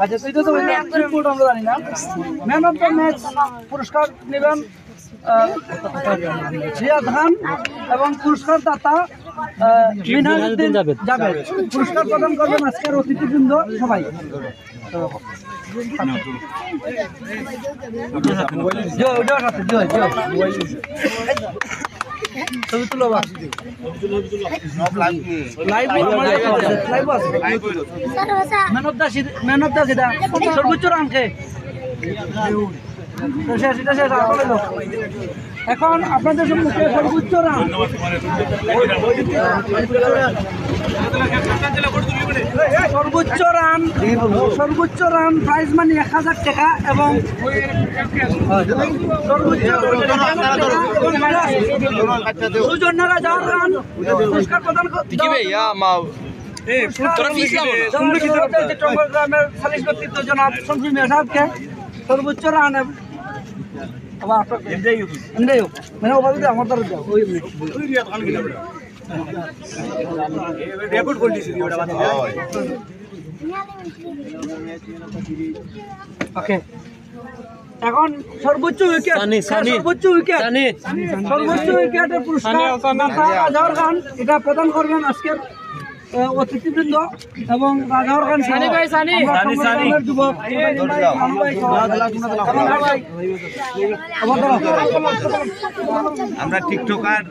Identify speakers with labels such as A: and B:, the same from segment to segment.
A: আচ্ছা তুই তো আমরা জানি না ম্যান অফ দ্য ম্যাচ পুরস্কার নেবেন জিয়াদ খান এবং পুরস্কার দাতা মিনহাজউদ্দিন জাবেদ। পুরস্কার প্রদান করবেন আজকের অতিথিবৃন্দ সবাই। ছবি তুলো ম্যান অফ দা যেটা সর্বোচ্চ রান খেয়ে এখন আপনাদের সম্মুখে সর্বোচ্চ রান সর্বোচ্চ রান প্রাইজ মানি 1000 টাকা এবং সুজন্যরা যাওয়ার রান পুরস্কার প্রদান চট্টগ্রামের সালিশ ব্যক্তিত্ব জনাব শমসু মিয়া সাহেবকে সর্বোচ্চ রান মানে আমার দ্বারা ওকে এখন সর্বোচ্চ উইকেটের পুরস্কার রাজাউর খান এটা প্রদান করবেন আজকের অতিথিবৃন্দ এবং রাজাউর খান যুবক
B: আমরা টিকটকার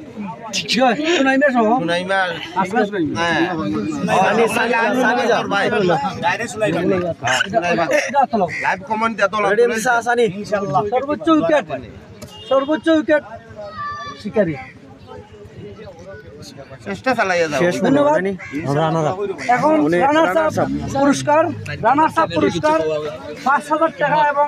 A: সর্বোচ্চ উইকেট শিকারী
B: চেষ্টা চালাই
A: ধন্যবাদ। এখন রানার্স আপ পুরস্কার 5,000 টাকা এবং